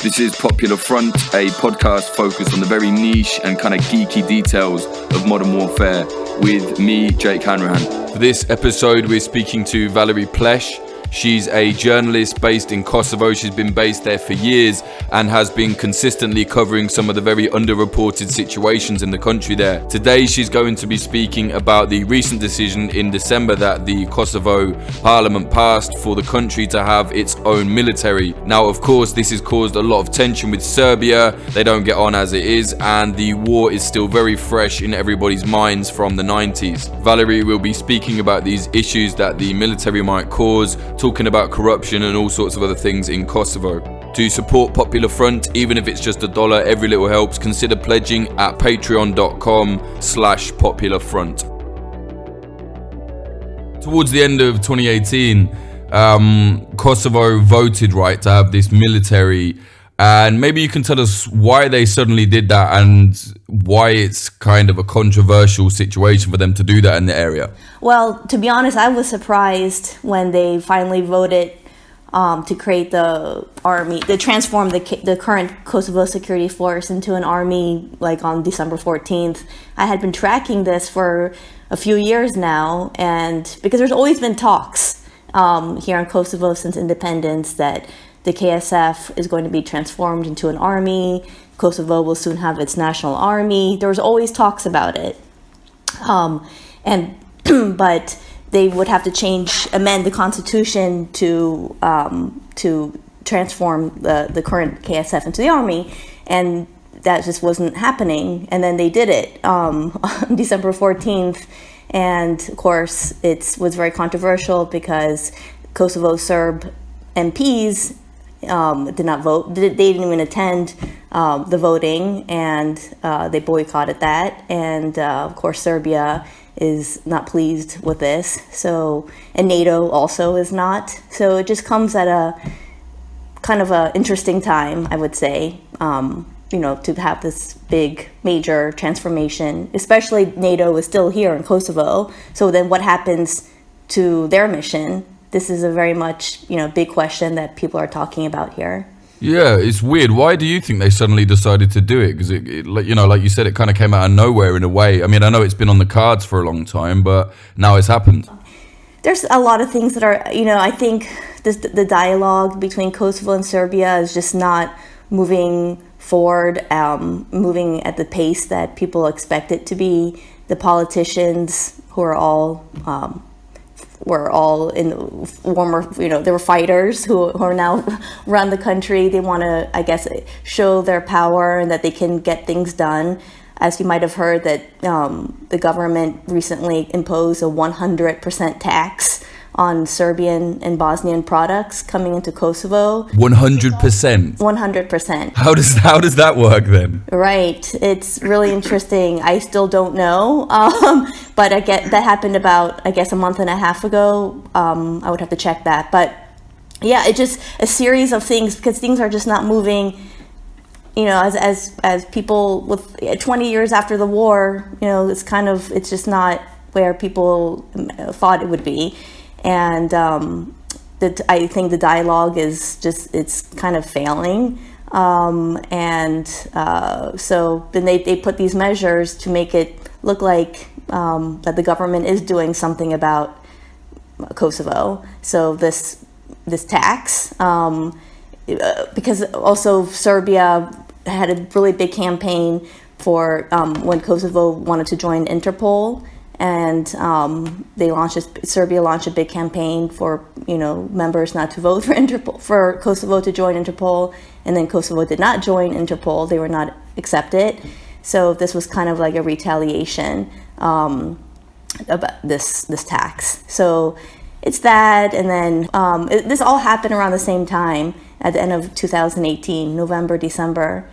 This is Popular Front, a podcast focused on the very niche and kind of geeky details of modern warfare with me, Jake Hanrahan. For this episode, we're speaking to Valeria Plesch. She's a journalist based in Kosovo. She's been based there for years and has been consistently covering some of the very underreported situations in the country there. Today, she's going to be speaking about the recent decision in December that the Kosovo parliament passed for the country to have its own military. Now, of course, this has caused a lot of tension with Serbia. They don't get on as it is, and the war is still very fresh in everybody's minds from the 90s. Valeria will be speaking about these issues that the military might cause, talking about corruption and all sorts of other things in Kosovo. To support Popular Front, even if it's just $1, every little helps. Consider pledging at patreon.com/popularfront. Towards the end of 2018, Kosovo voted right to have this military, and maybe you can tell us why they suddenly did that and why it's kind of a controversial situation for them to do that in the area. Well, to be honest, I was surprised when they finally voted to create the army, to transform the current Kosovo security force into an army, like on December 14th. I had been tracking this for a few years now, and because there's always been talks here in Kosovo since independence that the KSF is going to be transformed into an army. Kosovo will soon have its national army. There was always talks about it. But they would have to amend the constitution to transform the current KSF into the army. And that just wasn't happening. And then they did it on December 14th. And of course, it was very controversial because Kosovo Serb MPs did not vote. They didn't even attend the voting, and they boycotted that. And of course, Serbia is not pleased with this. So, and NATO also is not. So it just comes at a kind of a interesting time, I would say. To have this big major transformation, especially NATO is still here in Kosovo. So then, what happens to their mission? This is a very much, big question that people are talking about here. Yeah, it's weird. Why do you think they suddenly decided to do it? Because like you said, it kind of came out of nowhere in a way. I mean, I know it's been on the cards for a long time, but now it's happened. There's a lot of things that are, I think the dialogue between Kosovo and Serbia is just not moving forward, moving at the pace that people expect it to be. The politicians who are all were all in former, they were fighters who are now run the country. They want to, I guess, show their power and that they can get things done. As you might have heard, that the government recently imposed a 100% tax on Serbian and Bosnian products coming into Kosovo. 100%? 100%. How does that work then? Right. It's really interesting. I still don't know. But that happened about, a month and a half ago. I would have to check that. But yeah, it's just a series of things because things are just not moving, as people with 20 years after the war, it's just not where people thought it would be. And I think the dialogue is it's kind of failing. So then they put these measures to make it look like that the government is doing something about Kosovo. So this tax, because also Serbia had a really big campaign for when Kosovo wanted to join Interpol. And Serbia launched a big campaign for members not to vote for Kosovo to join Interpol, and then Kosovo did not join Interpol; they were not accepted. So this was kind of like a retaliation about this tax. So it's that, and then this all happened around the same time at the end of 2018, November, December.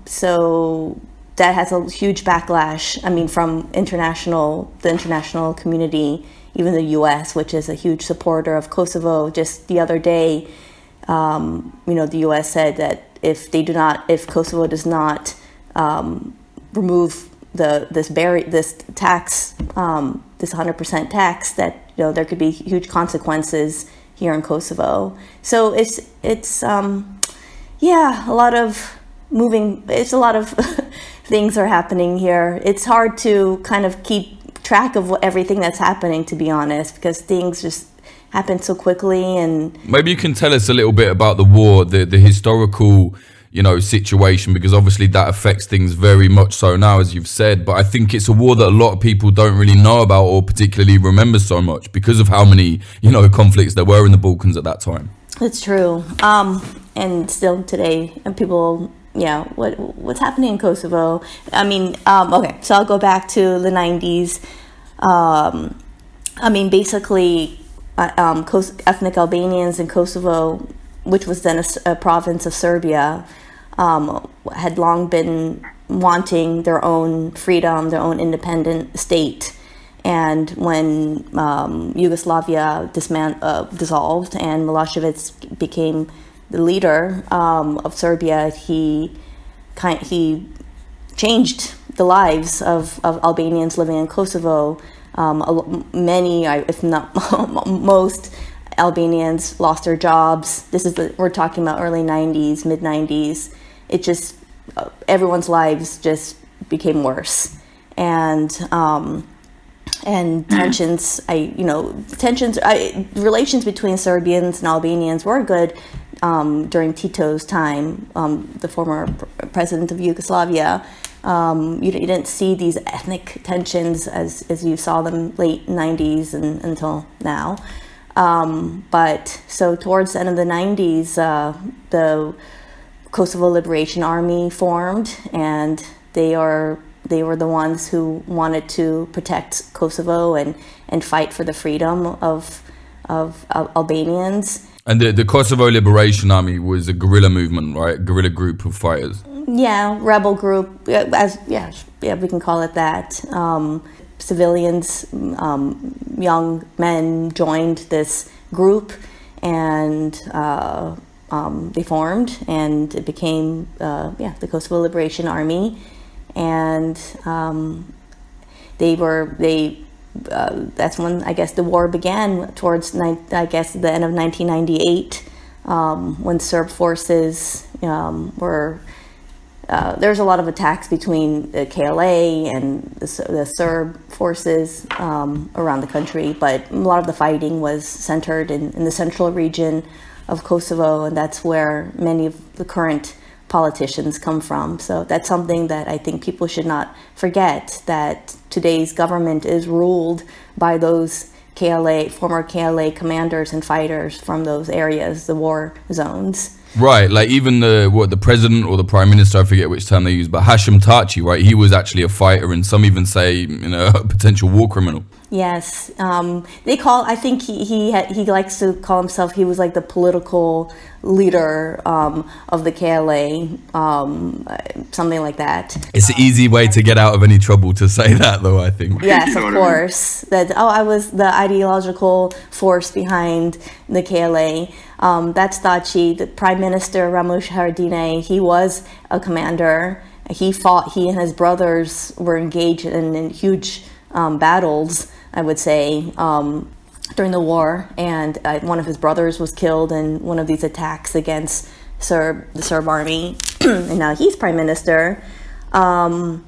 So that has a huge backlash, from the international community, even the U.S., which is a huge supporter of Kosovo. Just the other day, the U.S. said that if Kosovo does not remove this tax, this 100% tax, that there could be huge consequences here in Kosovo. So it's Yeah, a lot of moving. It's a lot of things are happening here. It's hard to kind of keep track of everything that's happening, to be honest, because things just happen so quickly. And maybe you can tell us a little bit about the war, the historical, situation, because obviously that affects things very much so now, as you've said. But I think it's a war that a lot of people don't really know about or particularly remember so much because of how many, conflicts there were in the Balkans at that time. It's true. And still today, and people, what's happening in Kosovo? I mean, okay, so I'll go back to the 90s. Basically, ethnic Albanians in Kosovo, which was then a province of Serbia, had long been wanting their own freedom, their own independent state. And when Yugoslavia dissolved and Milosevic became the leader of Serbia, he changed the lives of Albanians living in Kosovo. Many, if not most, Albanians lost their jobs. We're talking about early 90s, mid 90s. It just, everyone's lives just became worse. And relations between Serbians and Albanians were good during Tito's time, the former president of Yugoslavia. You didn't see these ethnic tensions as you saw them late 90s and until now. But so towards the end of the 90s, the Kosovo Liberation Army formed, and they were the ones who wanted to protect Kosovo and fight for the freedom of Albanians. And the Kosovo Liberation Army was a guerrilla movement, right? Guerrilla group of fighters. Yeah, rebel group. We can call it that. Civilians, young men joined this group, and they formed, and it became the Kosovo Liberation Army. And that's when I guess the war began towards the end of 1998, when Serb forces were. There's a lot of attacks between the KLA and the Serb forces around the country, but a lot of the fighting was centered in the central region of Kosovo, and that's where many of the current politicians come from. So that's something that I think people should not forget, that today's government is ruled by those former KLA commanders and fighters from those areas, the war zones. Right, like even the president or the prime minister, I forget which term they use, but Hashim Taci, right? He was actually a fighter, and some even say, a potential war criminal. Yes, I think he likes to call himself, he was like the political leader of the KLA, something like that. It's an easy way to get out of any trouble to say that, though, I think. Yes, of course. That I was the ideological force behind the KLA. That's Taci. The Prime Minister Ramush Haradinaj, he was a commander. He and his brothers were engaged in huge battles, I would say, during the war, and one of his brothers was killed in one of these attacks against the Serb army, and now he's prime minister. And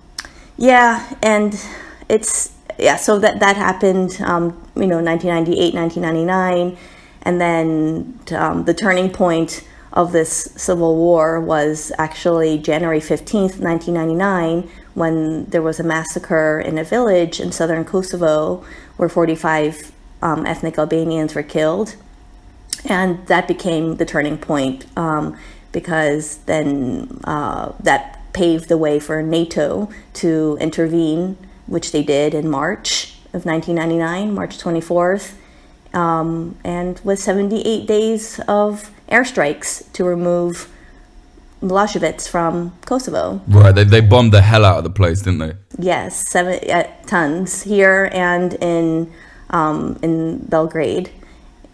so that happened, 1998, 1999, and then the turning point of this civil war was actually January 15th, 1999, when there was a massacre in a village in southern Kosovo where 45 ethnic Albanians were killed. And that became the turning point, because then that paved the way for NATO to intervene, which they did in March of 1999, March 24th, and with 78 days of airstrikes to remove Milosevic from Kosovo. Right, they bombed the hell out of the place, didn't they? Yes, 7 tons here and in Belgrade.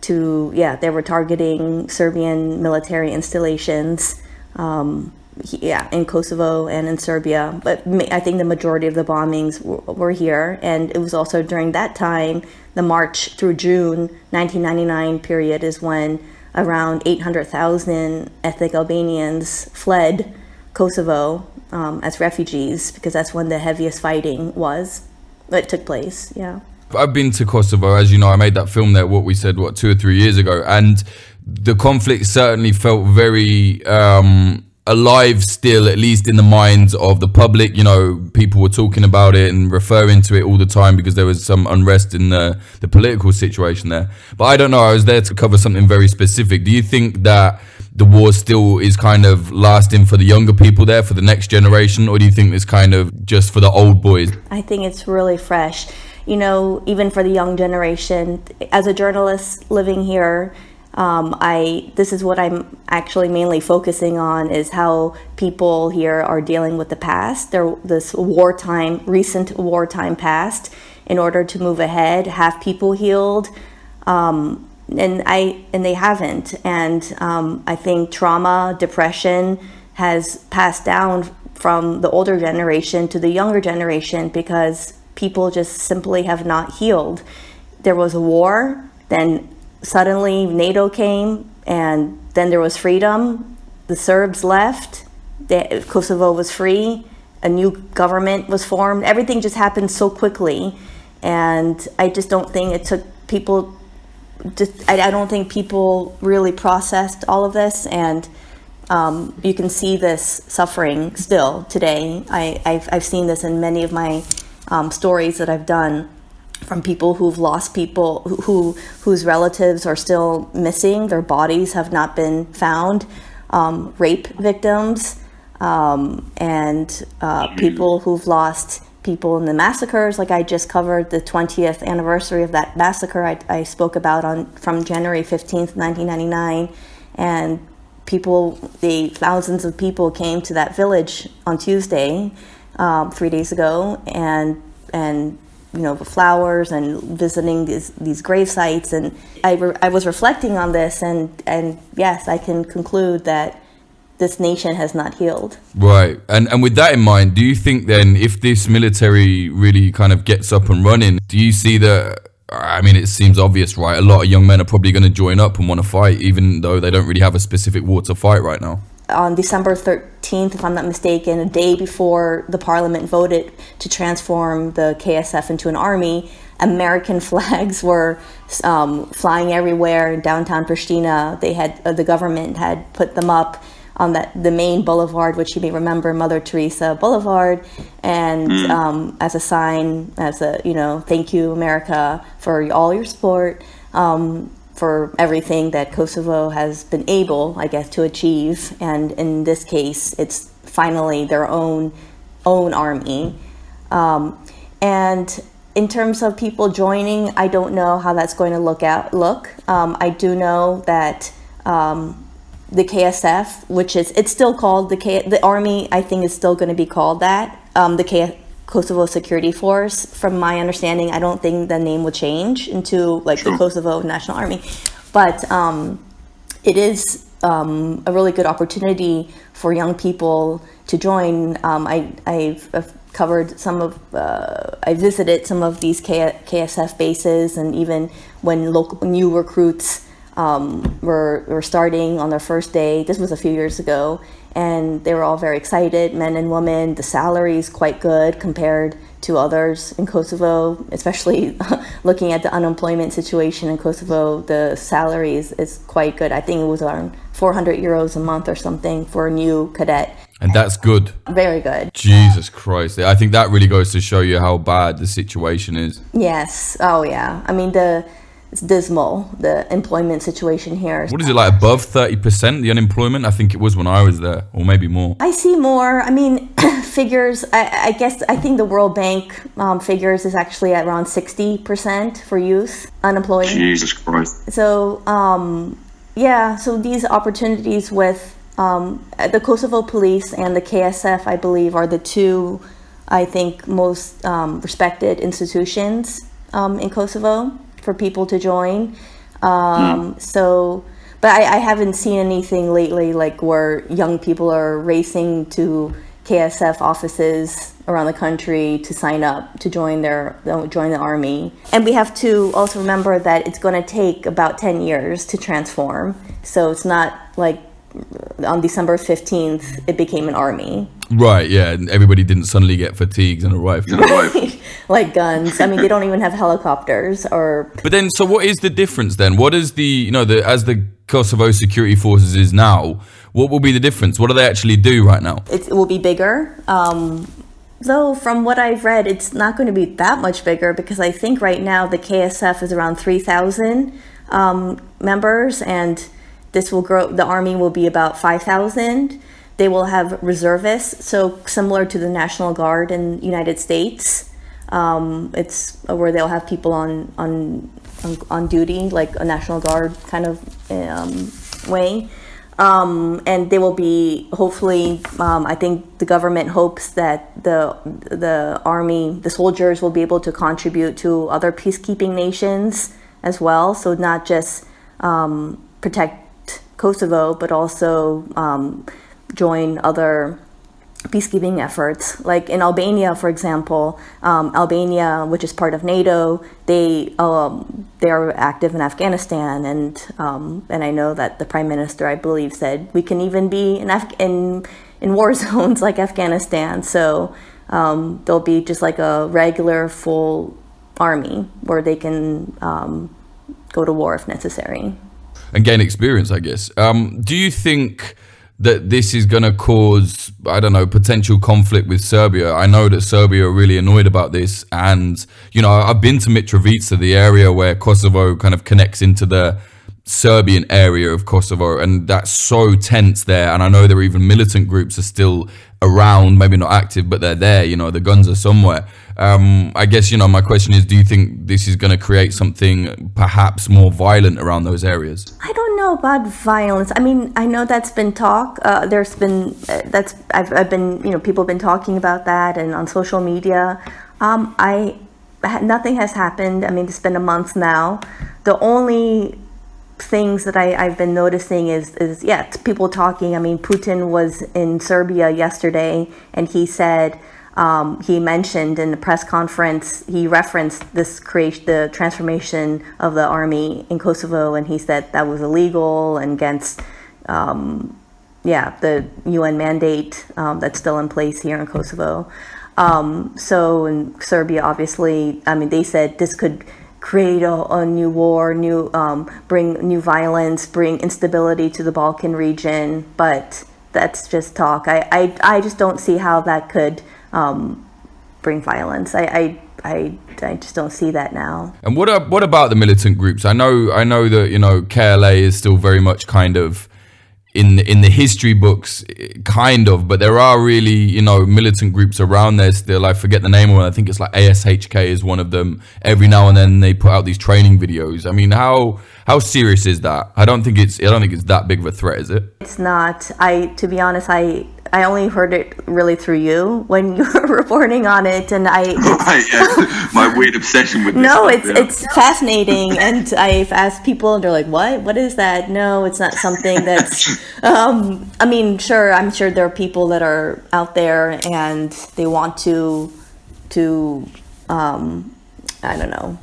They were targeting Serbian military installations, in Kosovo and in Serbia. But I think the majority of the bombings were here, and it was also during that time, the March through June 1999 period is when around 800,000 ethnic Albanians fled Kosovo as refugees, because that's when the heaviest fighting took place. Yeah. I've been to Kosovo, as you know. I made that film there, 2 or 3 years ago, and the conflict certainly felt very alive still, at least in the minds of the public. You know, people were talking about it and referring to it all the time because there was some unrest in the political situation there. But I don't know, I was there to cover something very specific. Do you think that the war still is kind of lasting for the younger people there, for the next generation, or do you think it's kind of just for the old boys? I think it's really fresh. You know, even for the young generation. As a journalist living here, this is what I'm actually mainly focusing on, is how people here are dealing with the past, this recent wartime past, in order to move ahead, have people healed, and they haven't. And I think trauma, depression has passed down from the older generation to the younger generation, because people just simply have not healed. There was a war, then suddenly NATO came, and then there was freedom. The Serbs left, Kosovo was free, a new government was formed. Everything just happened so quickly, and I just don't think it took people, I don't think people really processed all of this, and you can see this suffering still today. I've seen this in many of my stories that I've done, from people who've lost people whose relatives are still missing, their bodies have not been found, rape victims, and people who've lost people in the massacres. Like I just covered the 20th anniversary of that massacre I spoke about from January 15th, 1999, and thousands of people came to that village on Tuesday, 3 days ago, and you know, flowers and visiting these grave sites. And I was reflecting on this, and yes, I can conclude that this nation has not healed. Right. And with that in mind, do you think then, if this military really kind of gets up and running, do you see that, I mean, it seems obvious, right? A lot of young men are probably going to join up and want to fight, even though they don't really have a specific war to fight right now. On December 13th, if I'm not mistaken, a day before the parliament voted to transform the KSF into an army, American flags were flying everywhere in downtown Pristina. The government had put them up on the main boulevard, which you may remember, Mother Teresa Boulevard, and as a sign, thank you, America, for all your support, for everything that Kosovo has been able, I guess, to achieve. And in this case, it's finally their own army. And in terms of people joining, I don't know how that's going to look. I do know that the KSF, it's still called the army, I think is still going to be called that, the Kosovo Security Force. From my understanding, I don't think the name will change into the Kosovo National Army, but it is a really good opportunity for young people to join. I've covered I visited some of these KSF bases, and even when new recruits were starting on their first day. This was a few years ago, and they were all very excited, men and women. The salary is quite good compared to others in Kosovo, especially looking at the unemployment situation in Kosovo. The salary is quite good. I think it was around 400 euros a month or something for a new cadet. And that's good. Very good. Jesus Christ. I think that really goes to show you how bad the situation is. Yes. Oh, yeah. I mean, it's dismal, the employment situation here. What is it, like above 30%, the unemployment? I think it was when I was there, or maybe more. I see more. I mean, figures, I think the World Bank figures is actually at around 60% for youth unemployed. Jesus Christ. So, so these opportunities with the Kosovo police and the KSF, I believe, are the two, I think, most respected institutions in Kosovo for people to join. But I haven't seen anything lately where young people are racing to KSF offices around the country to sign up to join the army. And we have to also remember that it's going to take about 10 years to transform. So it's not like on December 15th it became an army. Right, yeah, and everybody didn't suddenly get fatigues and a rifle. Like guns. I mean, they don't even have helicopters or... But then, so what is the difference then? What is as the Kosovo security forces is now, what will be the difference? What do they actually do right now? It will be bigger. Though from what I've read, it's not going to be that much bigger, because I think right now the KSF is around 3,000 members, and this will grow. The army will be about 5,000. They will have reservists, so similar to the National Guard in the United States. It's where they'll have people on duty, like a National Guard kind of way. And they will be, hopefully, I think the government hopes that the army, the soldiers will be able to contribute to other peacekeeping nations as well. So not just protect Kosovo, but also join other peacekeeping efforts. Like in Albania, for example, Albania, which is part of NATO, they are active in Afghanistan, and I know that the Prime Minister, I believe, said we can even be in war zones like Afghanistan. So there'll be just like a regular full army where they can go to war if necessary and gain experience, I guess. Do you think that this is going to cause, I don't know, potential conflict with Serbia? I know that Serbia are really annoyed about this. And, I've been to Mitrovica, the area where Kosovo kind of connects into the Serbian area of Kosovo. And that's so tense there. And I know there are even militant groups are still around, maybe not active, but they're there, the guns are somewhere. I guess, my question is, do you think this is going to create something perhaps more violent around those areas? I don't know about violence. I mean, I know that's been talk. There's been I've been people have been talking about that, and on social media. Nothing has happened. I mean, it's been a month now. The only things that I've been noticing is people talking. I mean, Putin was in Serbia yesterday, and he said. He mentioned in the press conference, he referenced the transformation of the army in Kosovo, and he said that was illegal and against, the UN mandate that's still in place here in Kosovo. So in Serbia, obviously, I mean, they said this could create a new war, bring new violence, bring instability to the Balkan region, but that's just talk. I just don't see how that could bring violence. I just don't see that now. And what about the militant groups? I know that KLA is still very much kind of in the history books, kind of, but there are really militant groups around there still. I forget the name of it. I think it's like ASHK is one of them. Every now and then they put out these training videos. I mean, how serious is that? I don't think it's that big of a threat, is it? It's not. To be honest, I only heard it really through you when you were reporting on it, and my weird obsession with this. No, it's fascinating, and I've asked people, and they're like, "What is that?" No, it's not something that's. I mean, sure, I'm sure there are people that are out there, and they want to, I don't know,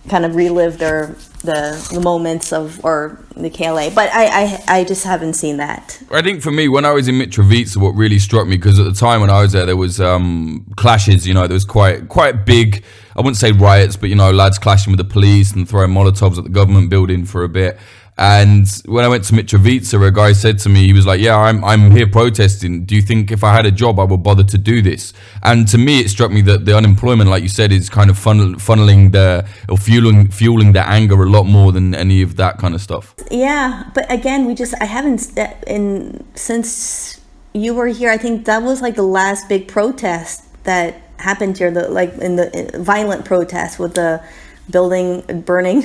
kind of relive the moments or the KLA, but I just haven't seen that. I think for me, when I was in Mitrovica, what really struck me, because at the time when I was there was clashes. There was quite big, I wouldn't say riots, but lads clashing with the police and throwing Molotovs at the government building for a bit. And when I went to Mitrovica, a guy said to me, he was like, "Yeah, I'm here protesting. Do you think if I had a job, I would bother to do this?" And to me, it struck me that the unemployment, like you said, is kind of fueling fueling the anger a lot more than any of that kind of stuff. Yeah, but again, I haven't since you were here. I think that was like the last big protest that happened here, the violent protest with the burning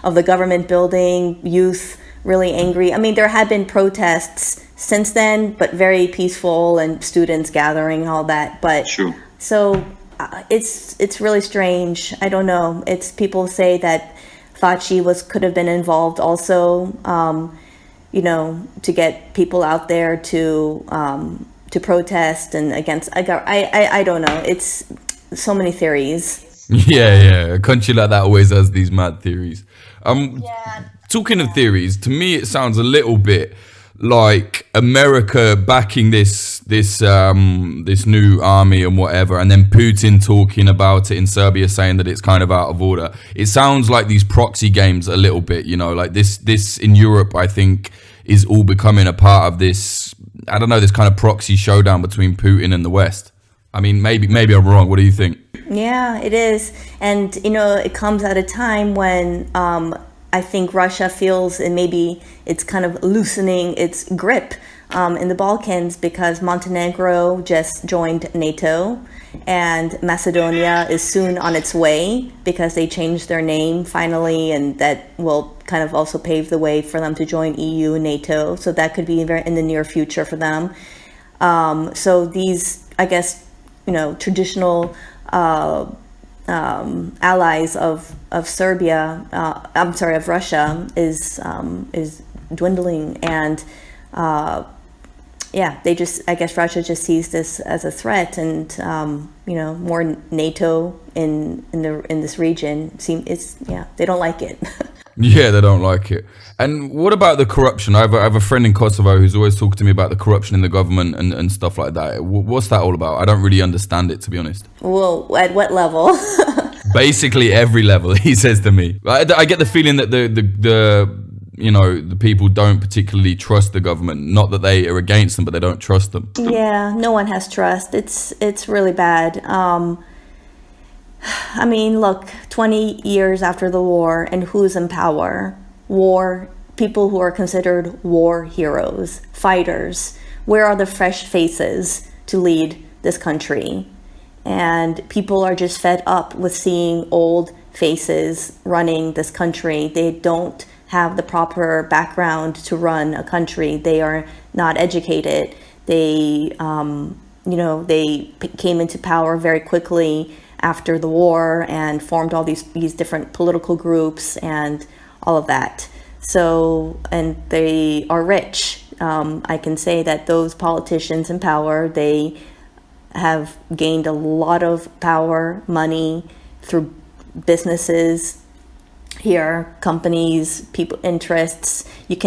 of the government building, youth really angry. I mean, there had been protests since then, but very peaceful, and students gathering and all that. But sure. So it's really strange. I don't know. It's people say that Faci could have been involved also, to get people out there to protest and against. I don't know. It's so many theories. Yeah. A country like that always has these mad theories. Yeah, Talking of theories, to me it sounds a little bit like America backing this new army and whatever, and then Putin talking about it in Serbia, saying that it's kind of out of order. It sounds like these proxy games a little bit, you know, like this in Europe, I think, is all becoming a part of this, I don't know, this kind of proxy showdown between Putin and the West. I mean, maybe I'm wrong. What do you think? Yeah, it is. And, you know, it comes at a time when I think Russia feels, and maybe it's kind of loosening its grip in the Balkans, because Montenegro just joined NATO and Macedonia is soon on its way because they changed their name finally, and that will kind of also pave the way for them to join EU and NATO. So that could be in the near future for them. So these, I guess, you know, traditional allies of Serbia, of Russia, is dwindling, and I guess Russia just sees this as a threat, and you know, more NATO in this region they don't like it. Yeah, they don't like it. And what about the corruption? I have a friend in Kosovo who's always talking to me about the corruption in the government and stuff like that. What's that all about? I don't really understand it, to be honest. Well, at what level? Basically every level, he says to me. I get the feeling that the people don't particularly trust the government. Not that they are against them, but they don't trust them. Yeah, no one has trust. It's really bad. I mean, look, 20 years after the war, and who's in power? People who are considered war heroes, fighters. Where are the fresh faces to lead this country? And people are just fed up with seeing old faces running this country. They don't have the proper background to run a country. They are not educated. They came into power very quickly after the war and formed all these different political groups and all of that. So, and they are rich. I can say that those politicians in power, they have gained a lot of power, money through businesses here, companies, people, interests. It's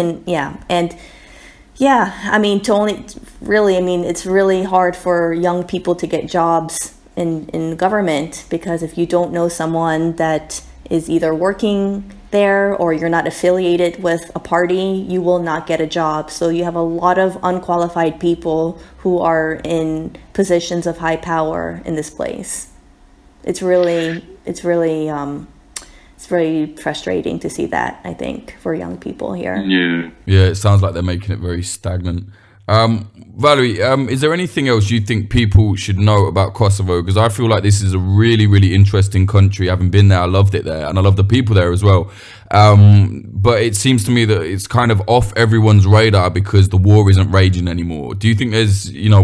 really hard for young people to get jobs in government, because if you don't know someone that is either working there or you're not affiliated with a party, you will not get a job. So you have a lot of unqualified people who are in positions of high power in this place. It's very frustrating to see that, I think, for young people here. Yeah, it sounds like they're making it very stagnant. Valerie, is there anything else you think people should know about Kosovo? Because I feel like this is a really, really interesting country. Having been there, I loved it there, and I love the people there as well. But it seems to me that it's kind of off everyone's radar because the war isn't raging anymore. Do you think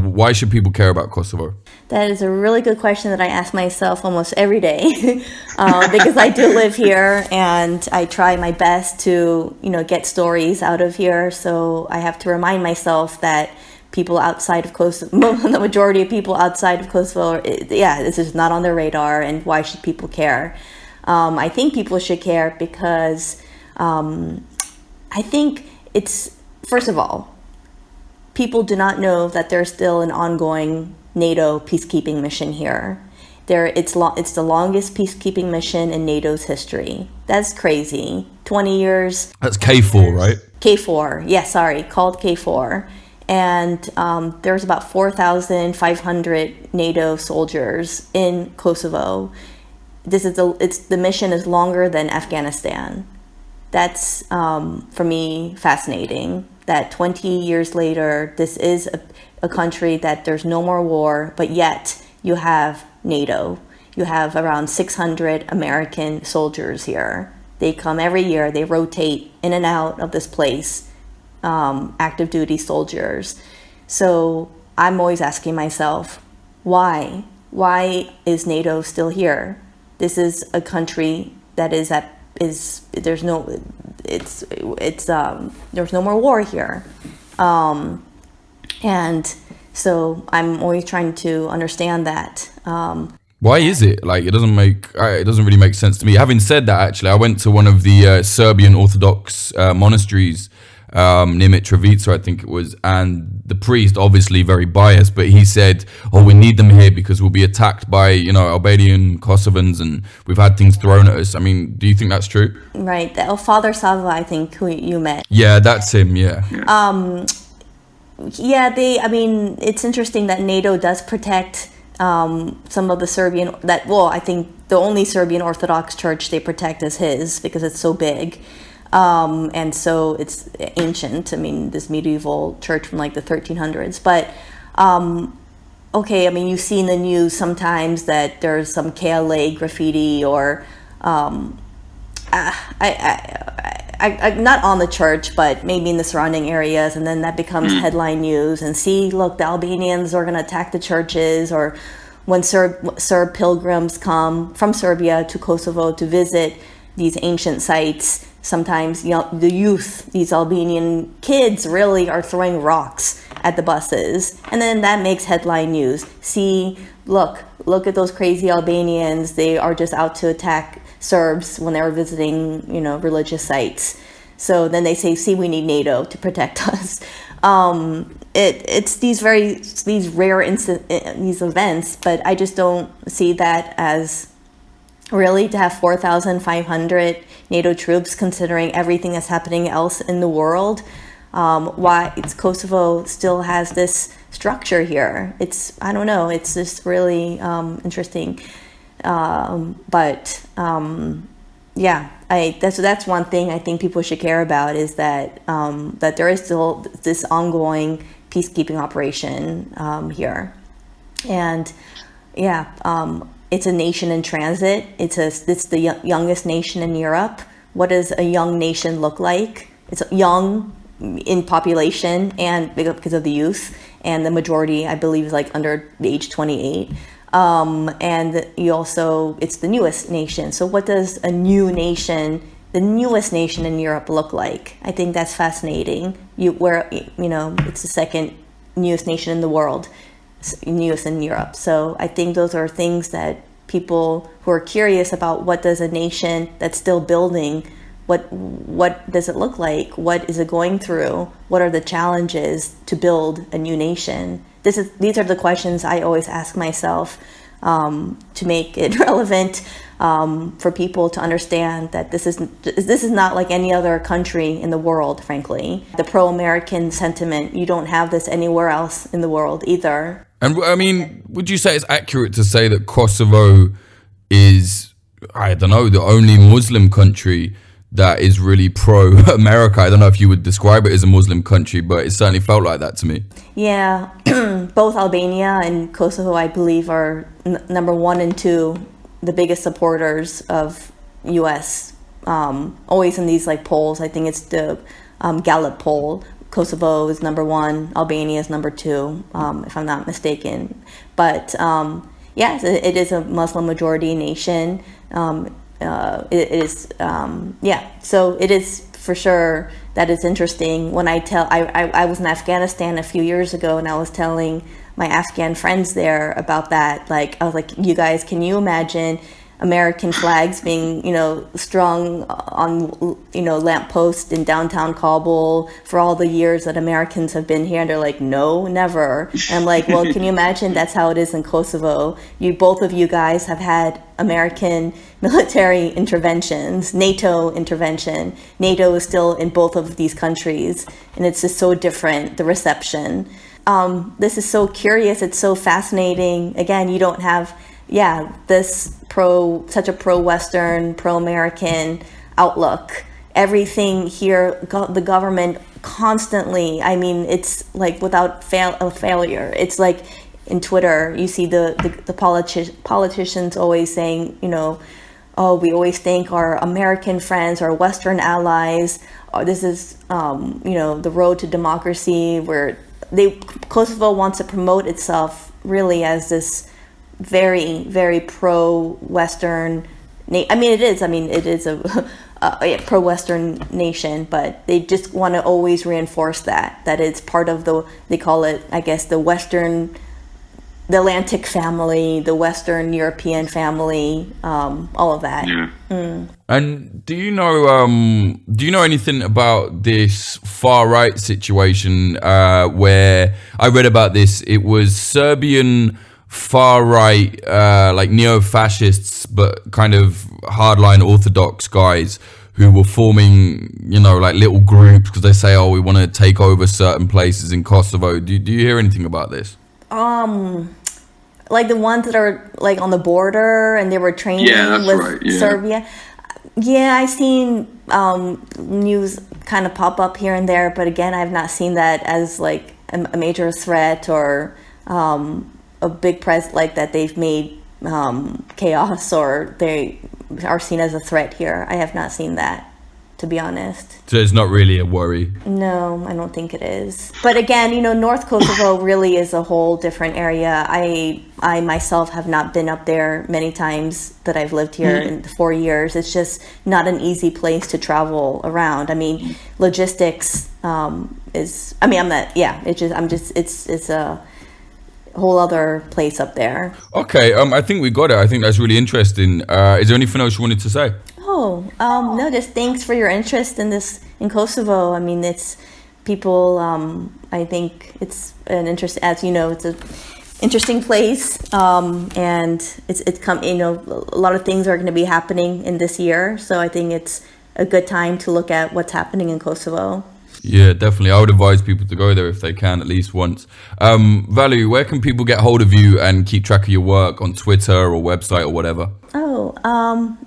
why should people care about Kosovo? That is a really good question that I ask myself almost every day, because I do live here and I try my best to, get stories out of here. So I have to remind myself that people outside of Kosovo, the majority of people outside of Kosovo, this is not on their radar, and why should people care? I think people should care because I think it's, first of all, people do not know that there's still an ongoing NATO peacekeeping mission here. It's the longest peacekeeping mission in NATO's history. That's crazy. 20 years. That's K4, right? K4. Called K4. And there's about 4,500 NATO soldiers in Kosovo. The mission is longer than Afghanistan. That's, for me, fascinating. That 20 years later, this is a country that there's no more war, but yet you have NATO. You have around 600 American soldiers here. They come every year. They rotate in and out of this place, active duty soldiers. So I'm always asking myself, why? Why is NATO still here? This is a country that there's no more war here. And so I'm always trying to understand that. Why is it like it doesn't really make sense to me? Having said that, actually, I went to one of the Serbian Orthodox monasteries near Mitrovica, I think it was, and the priest, obviously very biased, but he said, "Oh, we need them here because we'll be attacked by Albanian Kosovans, and we've had things thrown at us." I mean, do you think that's true? Right, Father Sava, I think, who you met. Yeah, that's him. Yeah. Yeah, it's interesting that NATO does protect some of the I think the only Serbian Orthodox church they protect is his, because it's so big. And so it's ancient. I mean, this medieval church from like the 1300s. But, okay, I mean, you see in the news sometimes that there's some KLA graffiti or, I'm not on the church, but maybe in the surrounding areas, and then that becomes headline news. And see, look, the Albanians are going to attack the churches, or when Serb pilgrims come from Serbia to Kosovo to visit these ancient sites, sometimes the youth, these Albanian kids, really are throwing rocks at the buses, and then that makes headline news. See, look at those crazy Albanians. They are just out to attack Serbs when they were visiting, religious sites. So then they say, see, we need NATO to protect us. It's these rare these events, but I just don't see that as really to have 4,500 NATO troops, considering everything that's happening else in the world. Why Kosovo still has this structure here? I don't know. It's just really interesting. That's one thing I think people should care about, is that that there is still this ongoing peacekeeping operation here, and it's a nation in transit. It's the youngest nation in Europe. What does a young nation look like? It's young in population and because of the youth, and the majority, I believe, is like under the age 28. And it's the newest nation. So what does a new nation, the newest nation in Europe, look like? I think that's fascinating. It's the second newest nation in the world, newest in Europe. So I think those are things that people who are curious about, what does a nation that's still building, what does it look like? What is it going through? What are the challenges to build a new nation? These are the questions I always ask myself, to make it relevant, for people to understand that this is not like any other country in the world, frankly. The pro-American sentiment, you don't have this anywhere else in the world either. And I mean, would you say it's accurate to say that Kosovo is, I don't know, the only Muslim country that is really pro-America? I don't know if you would describe it as a Muslim country, but it certainly felt like that to me. Yeah, both Albania and Kosovo, I believe, are number 1 and 2, the biggest supporters of U.S. Always in these like polls. I think it's the Gallup poll. Kosovo is number 1, Albania is number 2, if I'm not mistaken. But it is a Muslim majority nation. It is, so it is for sure. That is interesting. When I was in Afghanistan a few years ago, and I was telling my Afghan friends there about that. Like, I was like, you guys, can you imagine American flags being, strung on, lampposts in downtown Kabul for all the years that Americans have been here? And they're like, no, never. And I'm like, well, can you imagine that's how it is in Kosovo? Both of you guys have had American military interventions, NATO intervention. NATO is still in both of these countries, and it's just so different, the reception. This is so curious. It's so fascinating. Again, you don't have such a pro-Western, pro-American outlook. Everything here, the government constantly, I mean, it's like without failure. It's like in Twitter, you see the politicians always saying, we always thank our American friends, our Western allies. This is, the road to democracy, where Kosovo wants to promote itself really as this very, very pro-Western. It is a pro-Western nation, but they just want to always reinforce that it's part of they call it, I guess, the Western the Atlantic family, the Western European family, all of that. Yeah. And do you know anything about this far right situation where I read about this? It was Serbian far right, like neo-fascists, but kind of hardline Orthodox guys who were forming, like little groups because they say, we want to take over certain places in Kosovo. Do you hear anything about this? Like the ones that are like on the border and they were training with Serbia. Yeah, I've seen news kind of pop up here and there, but again, I've not seen that as like a major threat or a big press like that they've made chaos or they are seen as a threat here. I have not seen that, to be honest. So it's not really a worry? No, I don't think it is. But again, North Kosovo really is a whole different area. I myself have not been up there many times that I've lived here in 4 years. It's just not an easy place to travel around. I mean, logistics it's a whole other place up there. Okay, I think we got it. I think that's really interesting. Is there anything else you wanted to say? No, just thanks for your interest in Kosovo. I mean, it's people, I think it's an interest, as you know, it's an interesting place. And a lot of things are going to be happening in this year. So I think it's a good time to look at what's happening in Kosovo. Yeah, definitely. I would advise people to go there if they can, at least once. Valerie, where can people get hold of you and keep track of your work on Twitter or website or whatever?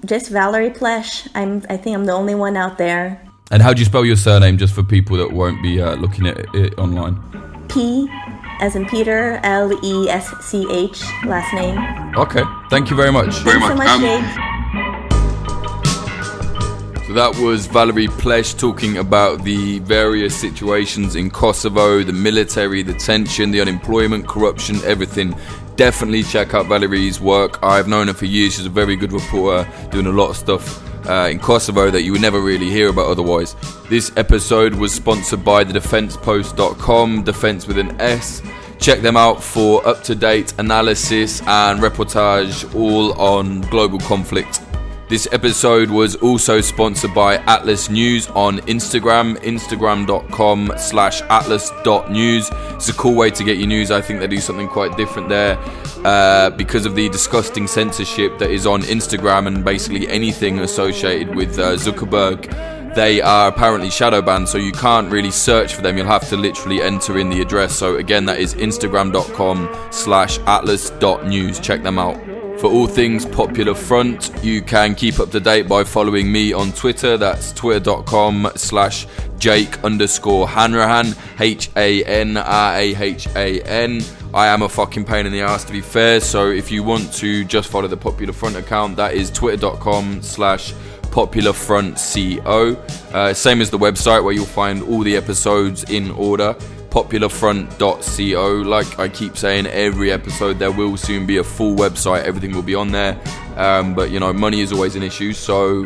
Just Valeria Plesch. I think I'm the only one out there. And how do you spell your surname, just for people that won't be looking at it online? P, as in Peter, Lesch, last name. Okay, thank you very much. Thanks so much, Jake. So that was Valeria Plesch talking about the various situations in Kosovo, the military, the tension, the unemployment, corruption, everything. Definitely check out Valerie's work. I've known her for years. She's a very good reporter, doing a lot of stuff in Kosovo that you would never really hear about otherwise. This episode was sponsored by thedefensepost.com, defense with an S. Check them out for up-to-date analysis and reportage all on global conflict. This episode was also sponsored by Atlas News on Instagram, instagram.com/atlas.news. It's a cool way to get your news. I think they do something quite different there because of the disgusting censorship that is on Instagram and basically anything associated with Zuckerberg. They are apparently shadow banned, so you can't really search for them. You'll have to literally enter in the address. So again, that is instagram.com/atlas.news. Check them out. For all things Popular Front, you can keep up to date by following me on Twitter. That's twitter.com/Jake_Hanrahan, HANRAHAN. I am a fucking pain in the ass, to be fair. So if you want to just follow the Popular Front account, that is twitter.com/PopularFrontCO. Same as the website where you'll find all the episodes in order. popularfront.co. Like I keep saying every episode, there will soon be a full website. Everything will be on there, but money is always an issue, so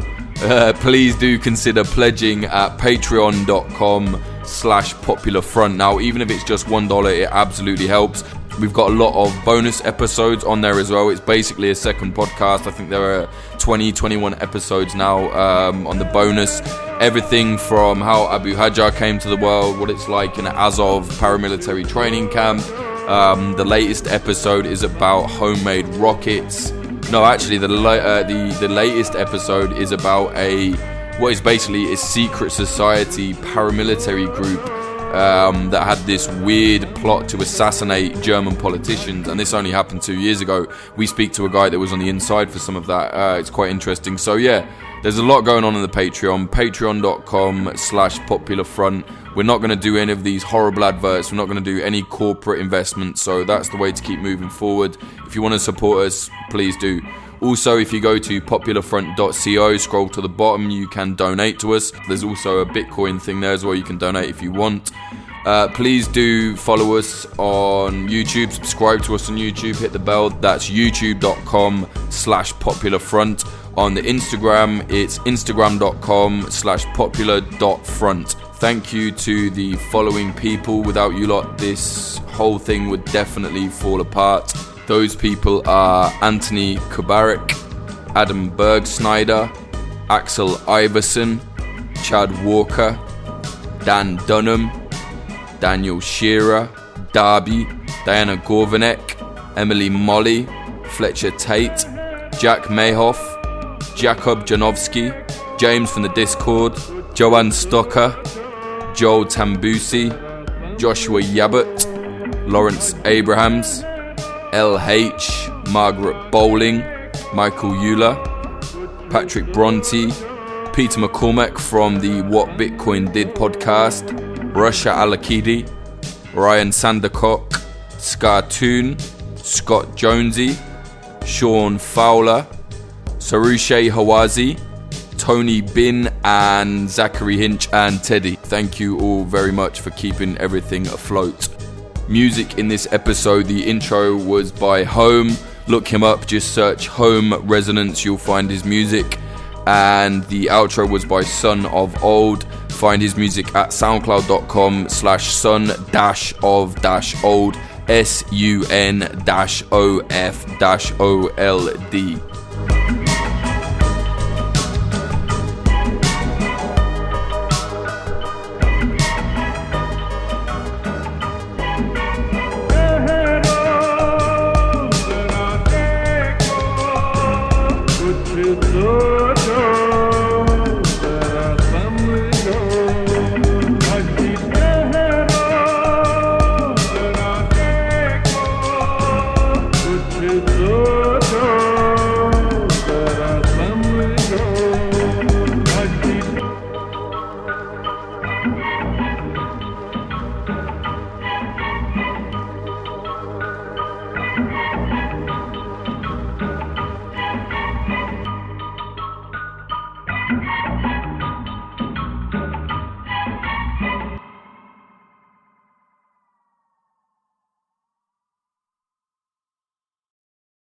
please do consider pledging at patreon.com/popularfront. Now, even if it's just $1, it absolutely helps. We've got a lot of bonus episodes on there as well. It's basically a second podcast. I think there are 21 episodes now on the bonus. Everything from how Abu Hajar came to the world, what it's like in an Azov paramilitary training camp. The latest episode is about homemade rockets. No, actually, the latest episode is about what is basically a secret society paramilitary group that had this weird plot to assassinate German politicians, and this only happened 2 years ago. We speak to a guy that was on the inside for some of that. It's quite interesting. So yeah, there's a lot going on in the Patreon. Patreon.com/popularfront. We're not going to do any of these horrible adverts. We're not going to do any corporate investments. So that's the way to keep moving forward. If you want to support us, please do. Also, if you go to popularfront.co, scroll to the bottom, you can donate to us. There's also a Bitcoin thing there as well. You can donate if you want. Please do follow us on YouTube. Subscribe to us on YouTube. Hit the bell. That's youtube.com/popularfront. On the Instagram, it's instagram.com/popular.front. Thank you to the following people. Without you lot, this whole thing would definitely fall apart. Those people are Anthony Kubarik, Adam Bergsnyder, Axel Iverson, Chad Walker, Dan Dunham, Daniel Shearer, Darby, Diana Gorvanek, Emily Molly, Fletcher Tate, Jack Mayhoff, Jakob Janowski, James from the Discord, Joanne Stocker, Joel Tambusi, Joshua Yabbott, Lawrence Abrahams, LH, Margaret Bowling, Michael Euler, Patrick Bronte, Peter McCormack from the What Bitcoin Did podcast, Russia Alakidi, Ryan Sandercock, Scartoon, Scott Jonesy, Sean Fowler, Sarushe Hawazi, Tony Bin, and Zachary Hinch and Teddy. Thank you all very much for keeping everything afloat. Music in this episode, the intro was by Home. Look him up, just search Home Resonance, you'll find his music. And the outro was by Son of Old. Find his music at soundcloud.com/son-of-old, SUN-OF-OLD.